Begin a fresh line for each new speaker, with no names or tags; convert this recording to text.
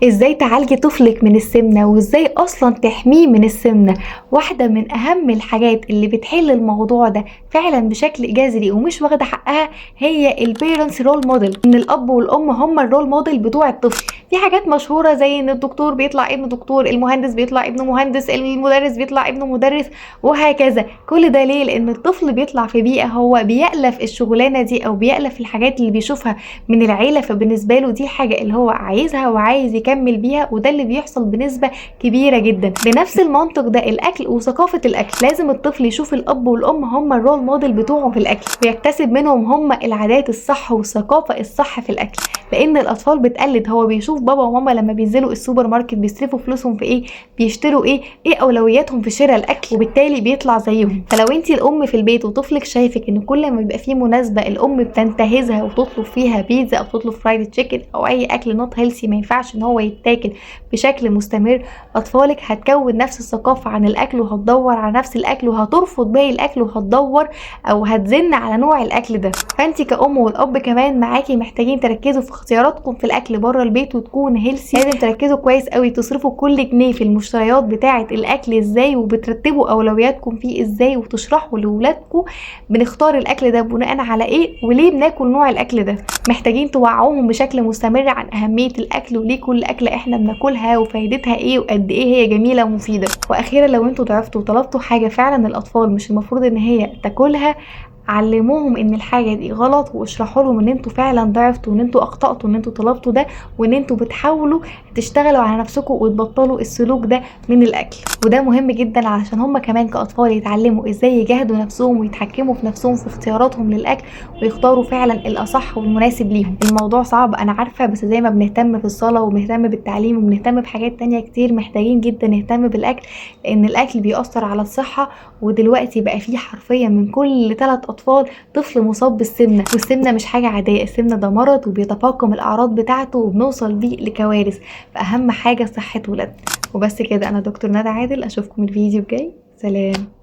ازاي تعالجي طفلك من السمنة وازاي اصلا تحميه من السمنة. واحدة من اهم الحاجات اللي بتحل الموضوع ده فعلا بشكل جذري ومش واخدة حقها هي البيرنتس رول موديل، ان الاب والام هم الرول موديل بتوع الطفل. في حاجات مشهورة زي ان الدكتور بيطلع ابنه دكتور، المهندس بيطلع ابنه مهندس، المدرس بيطلع ابنه مدرس، وهكذا. كل ده ليه؟ لان الطفل بيطلع في بيئة هو بيألف الشغلانة دي او بيألف الحاجات اللي بيشوفها من العيلة، فبالنسبة له دي حاجة اللي هو عايزها وعايز يكمل بيها، وده اللي بيحصل بنسبة كبيرة جدا. بنفس المنطق ده الاكل وثقافة الاكل، لازم الطفل يشوف الاب والام هم الرول موديل بتوعه في الاكل ويكتسب منهم هم العادات الصح والثقافة الصح في الاكل. لان الاطفال بتقلد، هو بيشوف بابا وماما لما بينزلوا السوبر ماركت بيصرفوا فلوسهم في ايه، بيشتروا ايه اولوياتهم في شراء الاكل، وبالتالي بيطلع زيهم. فلو انت الام في البيت وطفلك شايفك ان كل ما بيبقى فيه مناسبة الام بتنتهزها وتطلب فيها بيتزا او تطلب فرايد تشيكن او اي اكل نوت هيلثي ما ينفعش ان هو يتاكل بشكل مستمر، اطفالك هتكون نفس الثقافه عن الاكل وهتدور على نفس الاكل وهترفض باقي الاكل وهتدور او هتزن على نوع الاكل ده. فانت كأم والاب كمان معاكي محتاجين تركزوا في اختياراتكم في الاكل بره البيت وتكون هيلثي. لازم تركزوا كويس قوي تصرفوا كل جنيه في المشتريات بتاعه الاكل ازاي، وبترتبوا اولوياتكم فيه ازاي، وتشرحوا لاولادكم بنختار الاكل ده بناء على ايه وليه بناكل نوع الاكل ده. محتاجين توعوهم بشكل مستمر عن اهميه الاكل وليه كل اكله احنا بناكلها وفايدتها ايه وقد ايه هي جميله ومفيده. واخيرا لو انتوا ضعفتوا وطلبتوا حاجه فعلا الاطفال مش المفروض ان هي تاكلها، علموهم ان الحاجه دي غلط واشرحوا لهم ان انتوا فعلا ضعفتوا وان انتوا اخطاتوا ان انتوا طلبتوا ده، وان انتوا بتحاولوا تشتغلوا على نفسكم وتبطلوا السلوك ده من الاكل. وده مهم جدا علشان هم كمان كاطفال يتعلموا ازاي يجاهدوا نفسهم ويتحكموا في نفسهم في اختياراتهم للاكل ويختاروا فعلا الاصح والمناسب ليهم. الموضوع صعب انا عارفه، بس زي ما بنهتم في الصلاه وبنهتم بالتعليم وبنهتم بحاجات تانية كتير، محتاجين جدا نهتم بالاكل، لان الاكل بيأثر على الصحه. ودلوقتي بقى فيه حرفيا من كل 3 اطفال طفل مصاب بالسمنه، والسمنه مش حاجه عاديه، السمنه ده مرض وبيتفاقم الاعراض بتاعته وبنوصل بيه لكوارث. فاهم حاجه صحه ولادنا. وبس كده، انا دكتور ندى عادل، اشوفكم الفيديو الجاي، سلام.